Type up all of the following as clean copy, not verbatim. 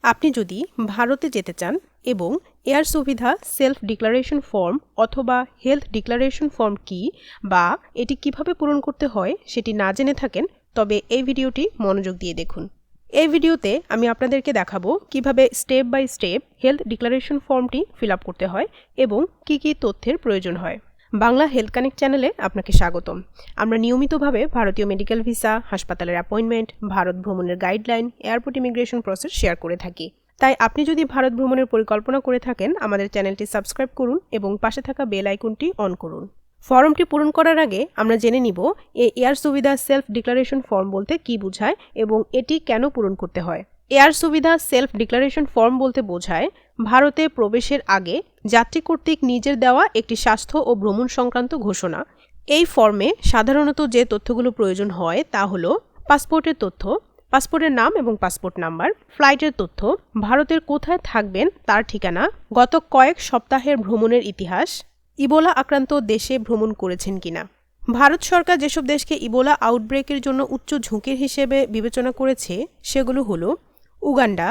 আপনি যদি ভারতে যেতে চান এবং এয়ার সুবিধা সেলফ ডিক্লারেশন ফর্ম অথবা হেলথ ডিক্লারেশন ফর্ম কি বা এটি কিভাবে পূরণ করতে হয় সেটি না জেনে থাকেন, তবে এই ভিডিওটি মনোযোগ দিয়ে দেখুন। এই ভিডিওতে আমি আপনাদেরকে দেখাবো কিভাবে step by step health declaration ফর্মটি ফিল আপ করতে হয় এবং কি কি তথ্যের প্রয়োজন হয়। বাংলা হেলথ কানেক্ট চ্যানেলে আপনাকে স্বাগতম। আমরা নিয়মিতভাবে ভারতীয় মেডিকেল ভিসা, হাসপাতালের অ্যাপয়েন্টমেন্ট, ভারত ভ্রমণের guideline, airport immigration process share করে থাকি। তাই আপনি যদি ভারত ভ্রমণের পরিকল্পনা করে থাকেন, আমাদের চ্যানেলটি সাবস্ক্রাইব করুন এবং পাশে থাকা বেল আইকনটি অন করুন। ফর্মটি পূরণ করার আগে আমরা জেনে নিব এই এয়ার সুবিধা সেলফ ডিক্লারেশন ফর্ম বলতে কি বোঝায় এবং এটি কেন পূরণ করতে হয়। এয়ার সুবিধা সেলফ ডিক্লারেশন ফর্ম বলতে বোঝায় ভারতে প্রবেশের আগে যাত্রী কর্তৃক নিজের দেওয়া একটি স্বাস্থ্য ও ভ্রমণ সংক্রান্ত ঘোষণা। এই ফর্মে সাধারণত যে তথ্যগুলো প্রয়োজন হয় তা হলো পাসপোর্টের তথ্য, পাসপোর্টের নাম এবং পাসপোর্ট নাম্বার, ফ্লাইটের তথ্য, ভারতের কোথায় থাকবেন তার ঠিকানা, গত কয়েক সপ্তাহের ভ্রমণের ইতিহাস, ইবোলা আক্রান্ত দেশে ভ্রমণ করেছেন কিনা। ভারত সরকার যেসব দেশকে ইবোলা আউটব্রেকের জন্য উচ্চ ঝুঁকির হিসেবে বিবেচনা করেছে সেগুলো হলো Uganda,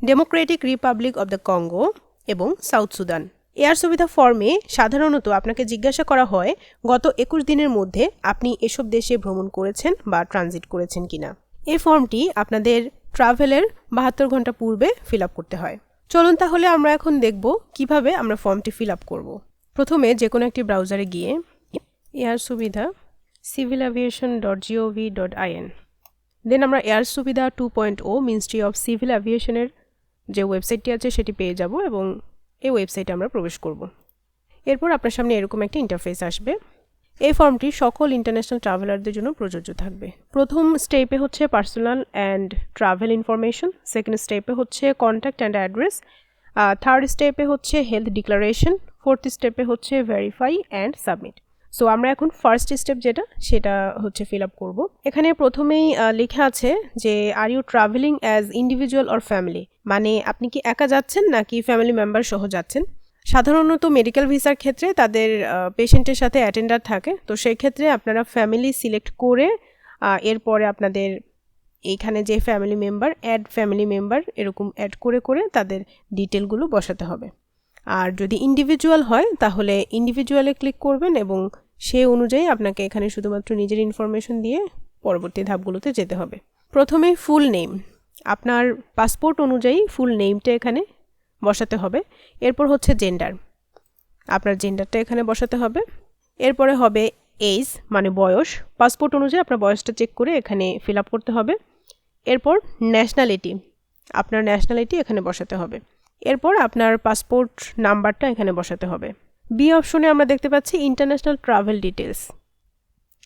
Democratic Republic of the Congo এবং সাউথ সুদান। এয়ার সুবিধা ফর্মে সাধারণত আপনাকে জিজ্ঞাসা করা হয় গত 21 দিনের মধ্যে আপনি এসব দেশে ভ্রমণ করেছেন বা ট্রানজিট করেছেন কিনা। এই ফর্মটি আপনাদের ট্রাভেলের 72 ঘন্টা পূর্বে ফিল আপ করতে হয়। চলুন তাহলে আমরা এখন দেখব কিভাবে আমরা ফর্মটি ফিল আপ করব। প্রথমে যে কোনো একটি ব্রাউজারে গিয়ে এয়ার সুবিধা civilaviation.gov.in, দেন আমরা এয়ার সুবিধা 2.0 মিনিস্ট্রি অফ সিভিল অ্যাভিয়েশনের যে ওয়েবসাইটটি আছে সেটি পেয়ে যাব এবং এই ওয়েবসাইটে আমরা প্রবেশ করব। এরপর আপনার সামনে এরকম একটা ইন্টারফেস আসবে। এই ফর্মটি সকল ইন্টারন্যাশনাল ট্রাভেলারদের জন্য প্রযোজ্য থাকবে। প্রথম স্টেপে হচ্ছে personal and travel information, second স্টেপে হচ্ছে কন্ট্যাক্ট অ্যান্ড অ্যাড্রেস, থার্ড স্টেপে হচ্ছে হেলথ ডিক্লারেশন, ফোর্থ স্টেপে হচ্ছে ভেরিফাই অ্যান্ড সাবমিট। সো আমরা এখন ফার্স্ট স্টেপ সেটা হচ্ছে ফিল আপ করবো। এখানে প্রথমেই লেখা আছে যে are you traveling as individual or family, মানে আপনি কি একা যাচ্ছেন নাকি ফ্যামিলি মেম্বার সহ যাচ্ছেন। সাধারণত মেডিকেল ভিসার ক্ষেত্রে তাদের পেশেন্টের সাথে অ্যাটেন্ডার থাকে, তো সেই ক্ষেত্রে আপনারা ফ্যামিলি সিলেক্ট করে এরপরে আপনাদের এইখানে যে family member, add family member এরকম অ্যাড করে করে তাদের ডিটেলগুলো বসাতে হবে। আর যদি ইন্ডিভিজুয়াল হয় তাহলে ইন্ডিভিজুয়ালে ক্লিক করবেন এবং সেই অনুযায়ী আপনাকে এখানে শুধুমাত্র নিজের ইনফরমেশন দিয়ে পরবর্তী ধাপগুলোতে যেতে হবে। প্রথমে ফুল নেম, আপনার পাসপোর্ট অনুযায়ী ফুল নেমটা এখানে বসাতে হবে। এরপর হচ্ছে জেন্ডার, আপনার জেন্ডারটা এখানে বসাতে হবে। এরপরে হবে এজ মানে বয়স, পাসপোর্ট অনুযায়ী আপনার বয়সটা চেক করে এখানে ফিল আপ করতে হবে। এরপর ন্যাশনালিটি, আপনার ন্যাশনালিটি এখানে বসাতে হবে। এরপর আপনার পাসপোর্ট নাম্বারটা এখানে বসাতে হবে। বি অপশনে আমরা দেখতে পাচ্ছি ইন্টারন্যাশনাল ট্রাভেল ডিটেলস।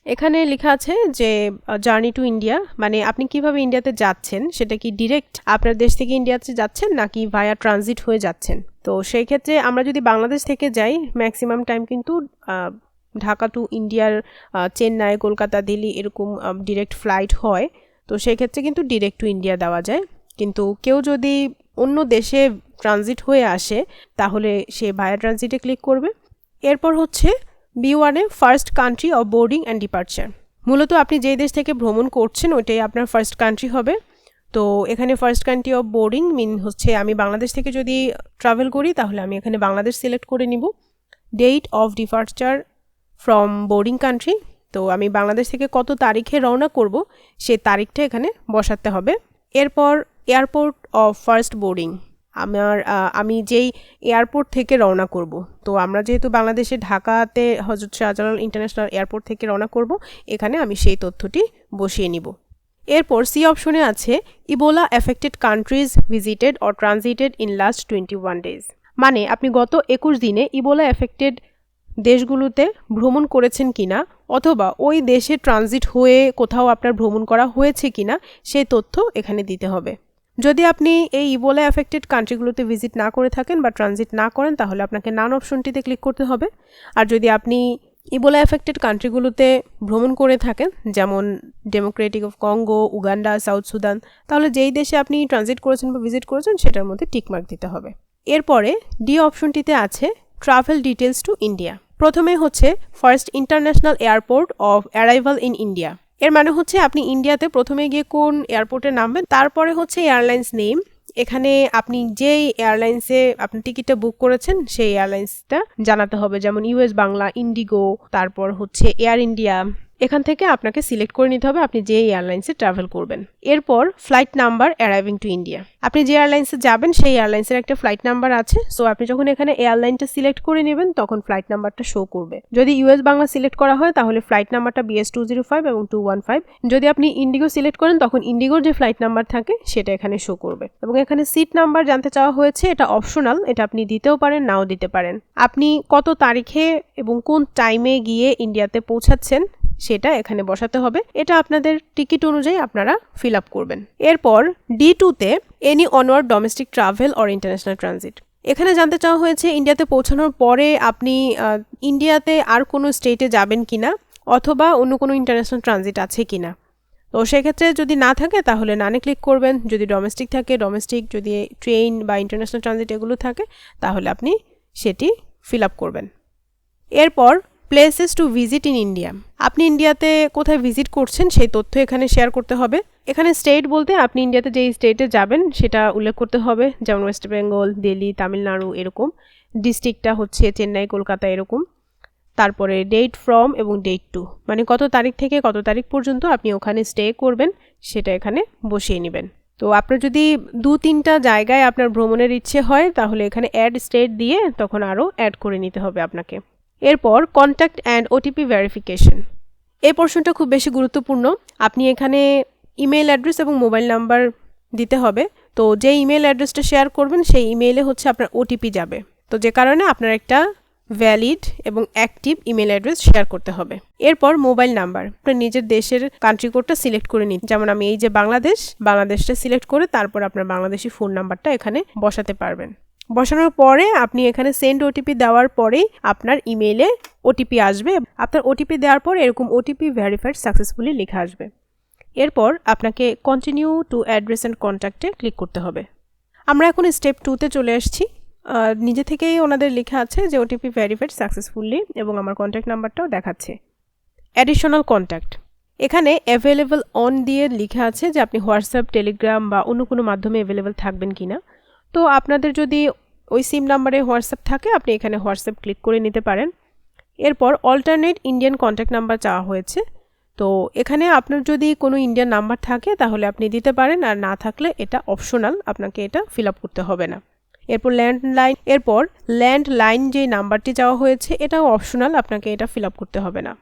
এখানে লেখা আছে যে জার্নি টু ইন্ডিয়া, মানে আপনি কিভাবে ইন্ডিয়াতে যাচ্ছেন, সেটা কি ডিরেক্ট আপনার দেশ থেকে ইন্ডিয়াতে যাচ্ছেন নাকি ভায়া ট্রানজিট হয়ে যাচ্ছেন। তো সেই ক্ষেত্রে আমরা যদি বাংলাদেশ থেকে যাই, ম্যাক্সিমাম টাইম কিন্তু ঢাকা টু ইন্ডিয়ার চেন্নাই, কলকাতা, দিল্লি এরকম ডিরেক্ট ফ্লাইট হয়, তো সেই ক্ষেত্রে কিন্তু ডিরেক্ট টু ইন্ডিয়া দেওয়া যায়। কিন্তু কেউ যদি অন্য দেশে ট্রানজিট হয়ে আসে তাহলে সে ভায়া ট্রানজিটে ক্লিক করবে। এরপর হচ্ছে B1-এ first country of boarding and departure, মূলত আপনি যেই দেশ থেকে ভ্রমণ করছেন ওইটাই আপনার ফার্স্ট কান্ট্রি হবে। তো এখানে ফার্স্ট কান্ট্রি অফ বোর্ডিং মিন হচ্ছে আমি বাংলাদেশ থেকে যদি ট্রাভেল করি তাহলে আমি এখানে বাংলাদেশ সিলেক্ট করে নিব। Date of departure from boarding country, তো আমি বাংলাদেশ থেকে কত তারিখে রওনা করব সেই তারিখটা এখানে বসাতে হবে। এরপর এয়ারপোর্ট অফ ফার্স্ট বোর্ডিং, আমি যেই এয়ারপোর্ট থেকে রওনা করব, তো আমরা যেহেতু বাংলাদেশে ঢাকাতে হযরত শাহজালাল ইন্টারন্যাশনাল এয়ারপোর্ট থেকে রওনা করব, এখানে আমি সেই তথ্যটি বসিয়ে নিব। এরপর সি অপশনে আছে Ebola affected countries visited or transited in last 21 days, মানে আপনি গত 21 দিনে ইবোলা এফেক্টেড দেশগুলোতে ভ্রমণ করেছেন কিনা অথবা ওই দেশে ট্রানজিট হয়ে কোথাও আপনার ভ্রমণ করা হয়েছে কিনা সেই তথ্য এখানে দিতে হবে। যদি আপনি এই ইবোলা এফেক্টেড কান্ট্রিগুলোতে ভিজিট না করে থাকেন বা ট্রানজিট না করেন তাহলে আপনাকে নান অপশনটিতে ক্লিক করতে হবে। আর যদি আপনি ইবোলা এফেক্টেড কান্ট্রিগুলোতে ভ্রমণ করে থাকেন, যেমন Democratic of Congo, Uganda, south Sudan, তাহলে যেই দেশে আপনি ট্রানজিট করেছেন বা ভিজিট করেছেন সেটার মধ্যে টিকমার্ক দিতে হবে। এরপরে ডি অপশনটিতে আছে ট্রাভেল ডিটেলস টু ইন্ডিয়া। প্রথমে হচ্ছে first international airport of arrival in India, এর মানে হচ্ছে আপনি ইন্ডিয়াতে প্রথমে গিয়ে কোন এয়ারপোর্টে নামবেন, তারপরে হচ্ছে এয়ারলাইন্স নেম, এখানে আপনি যেই এয়ারলাইন্সে আপনি টিকিটটা বুক করেছেন সেই এয়ারলাইন্সটা জানাতে হবে, যেমন ইউএস বাংলা, ইন্ডিগো, তারপর হচ্ছে এয়ার ইন্ডিয়া। এখান থেকে আপনাকে সিলেক্ট করে নিতে হবে আপনি যে এয়ারলাইন্সে ট্রাভেল করবেন। এরপর flight number arriving to India, আপনি যে এয়ারলাইন্সে যাবেন সেই এয়ারলাইন্সের একটা ফ্লাইট নাম্বার আছে। সো আপনি যখন এখানে এয়ারলাইনটা সিলেক্ট করে নেবেন তখন ফ্লাইট নাম্বারটা শো করবে। যদি ইউএস বাংলা সিলেক্ট করা হয় তাহলে ফ্লাইট নাম্বারটা BS205 এবং 215। যদি আপনি ইন্ডিগো সিলেক্ট করেন তখন ইন্ডিগোর যে ফ্লাইট নাম্বার থাকে সেটা এখানে শো করবে। এবং এখানে সিট নাম্বার জানতে চাওয়া হয়েছে, এটা অপশনাল, এটা আপনি দিতেও পারেন নাও দিতে পারেন। আপনি কত তারিখে এবং কোন টাইমে গিয়ে ইন্ডিয়াতে পৌঁছাচ্ছেন সেটা এখানে বসাতে হবে, এটা আপনাদের টিকিট অনুযায়ী আপনারা ফিল আপ করবেন। এরপর D2তে any onward domestic travel or international transit, এখানে জানতে চাওয়া হয়েছে ইন্ডিয়াতে পৌঁছানোর পরে আপনি ইন্ডিয়াতে আর কোনো স্টেটে যাবেন কিনা অথবা অন্য কোনো ইন্টারন্যাশনাল ট্রানজিট আছে কিনা। তো সেক্ষেত্রে যদি না থাকে তাহলে নানে ক্লিক করবেন, যদি ডোমেস্টিক থাকে ডোমেস্টিক, যদি ট্রেন বা ইন্টারন্যাশনাল ট্রানজিট এগুলো থাকে তাহলে আপনি সেটি ফিল আপ করবেন। এরপর places to visit in India, আপনি ইন্ডিয়াতে কোথায় ভিজিট করছেন সেই তথ্য এখানে শেয়ার করতে হবে। এখানে স্টেট বলতে আপনি ইন্ডিয়াতে যেই স্টেটে যাবেন সেটা উল্লেখ করতে হবে, যেমন ওয়েস্ট বেঙ্গল, দিল্লি, তামিলনাড়ু এরকম। ডিস্ট্রিক্টটা হচ্ছে চেন্নাই, কলকাতা এরকম। তারপরে ডেট ফ্রম এবং ডেট টু, মানে কত তারিখ থেকে কত তারিখ পর্যন্ত আপনি ওখানে স্টে করবেন সেটা এখানে বসিয়ে নেবেন। তো আপনার যদি 2-3টা জায়গায় আপনার ভ্রমণের ইচ্ছে হয় তাহলে এখানে অ্যাড স্টেট দিয়ে তখন আরও অ্যাড করে নিতে হবে আপনাকে। এরপর কন্ট্যাক্ট অ্যান্ড ওটিপি ভেরিফিকেশন, এই পোর্শনটা খুব বেশি গুরুত্বপূর্ণ। আপনি এখানে ইমেল অ্যাড্রেস এবং মোবাইল নাম্বার দিতে হবে। তো যে ইমেল অ্যাড্রেসটা শেয়ার করবেন সেই ইমেইলে হচ্ছে আপনার ওটিপি যাবে। তো যে কারণে আপনার একটা ভ্যালিড এবং অ্যাক্টিভ ইমেল অ্যাড্রেস শেয়ার করতে হবে। এরপর মোবাইল নাম্বার, আপনার নিজের দেশের কান্ট্রি কোডটা সিলেক্ট করে নিন, যেমন আমি এই যে বাংলাদেশটা সিলেক্ট করে তারপর আপনার বাংলাদেশি ফোন নাম্বারটা এখানে বসাতে পারবেন। বসানোর পরে আপনি এখানে সেন্ড ওটিপি দেওয়ার পরেই আপনার ইমেইলে ওটিপি আসবে। আপনার ওটিপি দেওয়ার পর এরকম ওটিপি ভেরিফাইড সাকসেসফুলি লেখা আসবে। এরপর আপনাকে কন্টিনিউ টু অ্যাড্রেস অ্যান্ড কন্ট্যাক্টে ক্লিক করতে হবে। আমরা এখন স্টেপ 2তে চলে আসছি। নিজে থেকেই ওনাদের লেখা আছে যে ওটিপি ভেরিফাইড সাকসেসফুলি এবং আমার কন্ট্যাক্ট নাম্বারটাও দেখাচ্ছে। অ্যাডিশনাল কন্ট্যাক্ট, এখানে অ্যাভেলেবল অন দিয়ে লেখা আছে যে আপনি হোয়াটসঅ্যাপ, টেলিগ্রাম বা অন্য কোনো মাধ্যমে অ্যাভেলেবল থাকবেন কিনা। তো আপনাদের যদি ওই সিম নাম্বারে হোয়াটসঅ্যাপ থাকে আপনি এখানে হোয়াটসঅ্যাপ ক্লিক করে নিতে পারেন। এরপর অল্টারনেট ইন্ডিয়ান কন্ট্যাক্ট নাম্বার চাওয়া হয়েছে। তো এখানে আপনার যদি কোনো ইন্ডিয়ান নাম্বার থাকে তাহলে আপনি দিতে পারেন, আর না থাকলে এটা অপশনাল, আপনাকে এটা ফিল আপ করতে হবে না। এরপর ল্যান্ডলাইন যে নাম্বারটি চাওয়া হয়েছে এটাও অপশনাল, আপনাকে এটা ফিল আপ করতে হবে না।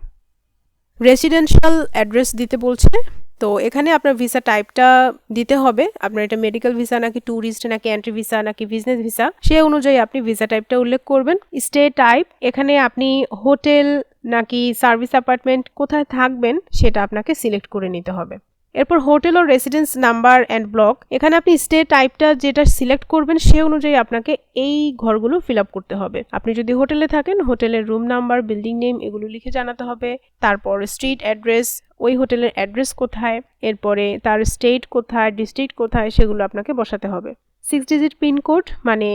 রেসিডেন্সিয়াল অ্যাড্রেস দিতে বলছে। তো এখানে আপনার ভিসা টাইপটা দিতে হবে, আপনার এটা মেডিকেল ভিসা নাকি ট্যুরিস্ট নাকি এন্ট্রি ভিসা নাকি বিজনেস ভিসা, সে অনুযায়ী আপনি ভিসা টাইপটা উল্লেখ করবেন। স্টে টাইপ, এখানে আপনি হোটেল নাকি সার্ভিস অ্যাপার্টমেন্ট কোথায় থাকবেন সেটা আপনাকে সিলেক্ট করে নিতে হবে। এরপর হোটেল ও রেসিডেন্স নাম্বার অ্যান্ড ব্লক, এখানে আপনি স্টে টাইপটা যেটা সিলেক্ট করবেন সে অনুযায়ী আপনাকে এই ঘরগুলো ফিল আপ করতে হবে। আপনি যদি হোটেলে থাকেন হোটেলের রুম নাম্বার, বিল্ডিং নেম এগুলো লিখে জানাতে হবে। তারপর স্ট্রিট অ্যাড্রেস, ওই হোটেলের অ্যাড্রেস কোথায়, এরপরে তার স্টেট কোথায়, ডিস্ট্রিক্ট কোথায় সেগুলো আপনাকে বসাতে হবে। 6 ডিজিট পিনকোড, মানে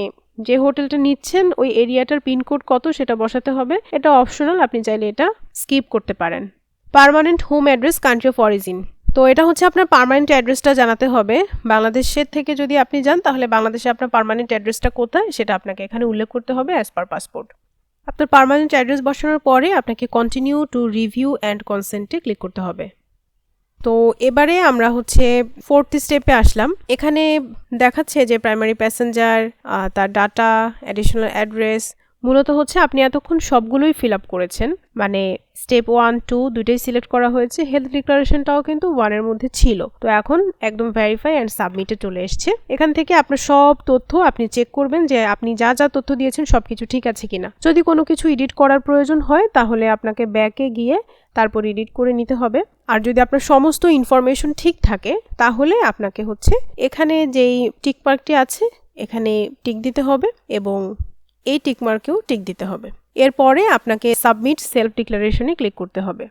যে হোটেলটা নিচ্ছেন ওই এরিয়াটার পিনকোড কত সেটা বসাতে হবে। এটা অপশনাল, আপনি চাইলে এটা স্কিপ করতে পারেন। Permanent home address, country of origin, তো এটা হচ্ছে আপনার পার্মানেন্ট অ্যাড্রেসটা জানাতে হবে। বাংলাদেশের থেকে যদি আপনি যান তাহলে বাংলাদেশে আপনার পার্মানেন্ট অ্যাড্রেসটা কোথায় সেটা আপনাকে এখানে উল্লেখ করতে হবে অ্যাজ পার পাসপোর্ট। আপনার পার্মানেন্ট অ্যাড্রেস বসানোর পরে আপনাকে কন্টিনিউ টু রিভিউ অ্যান্ড কনসেন্টে ক্লিক করতে হবে। তো এবারে আমরা হচ্ছে 4th স্টেপে আসলাম। এখানে দেখাচ্ছে যে প্রাইমারি প্যাসেঞ্জার, তার ডাটা, অ্যাডিশনাল অ্যাড্রেস, মূলত হচ্ছে আপনি এতক্ষণ সবগুলোই ফিল আপ করেছেন, মানে স্টেপ 1, 2 দুইটাই সিলেক্ট করা হয়েছে। হেলথ ডিক্লারেশনটাও কিন্তু 1-এর মধ্যে ছিল। তো এখন একদম ভেরিফাই অ্যান্ড সাবমিটে চলে এসছে। এখান থেকে আপনার সব তথ্য আপনি চেক করবেন যে আপনি যা যা তথ্য দিয়েছেন সবকিছু ঠিক আছে কিনা। যদি কোনো কিছু এডিট করার প্রয়োজন হয় তাহলে আপনাকে ব্যাকে গিয়ে তারপর এডিট করে নিতে হবে। আর যদি আপনার সমস্ত ইনফরমেশন ঠিক থাকে তাহলে আপনাকে হচ্ছে এখানে যেই টিক মার্কটি আছে এখানে টিক দিতে হবে এবং এই টিক মার্কেও টিক দিতে হবে। এরপরে আপনাকে সাবমিট সেলফ ডিক্লারেশনে ক্লিক করতে হবে।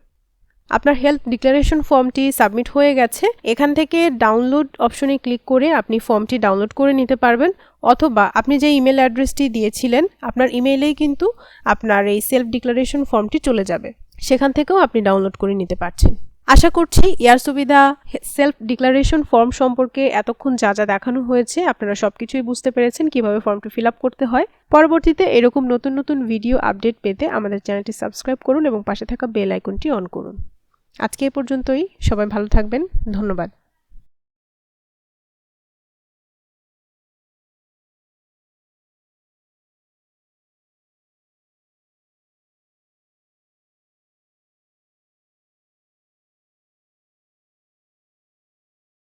আপনার হেলথ ডিক্লারেশন ফর্মটি সাবমিট হয়ে গেছে। এখান থেকে ডাউনলোড অপশনে ক্লিক করে আপনি ফর্মটি ডাউনলোড করে নিতে পারবেন, অথবা আপনি যে ইমেল অ্যাড্রেসটি দিয়েছিলেন আপনার ইমেইলেই কিন্তু আপনার এই সেলফ ডিক্লারেশন ফর্মটি চলে যাবে, সেখান থেকেও আপনি ডাউনলোড করে নিতে পারছেন। আশা করছি এয়ার সুবিধা সেলফ ডিক্লারেশন ফর্ম সম্পর্কে এতক্ষণ যা যা দেখানো হয়েছে আপনারা সবকিছুই বুঝতে পেরেছেন কিভাবে ফর্মটি ফিল আপ করতে হয়। পরবর্তীতে এরকম নতুন নতুন ভিডিও আপডেট পেতে আমাদের চ্যানেলটি সাবস্ক্রাইব করুন এবং পাশে থাকা বেল আইকনটি অন করুন। আজকে এই পর্যন্তই। সবাই ভালো থাকবেন। ধন্যবাদ।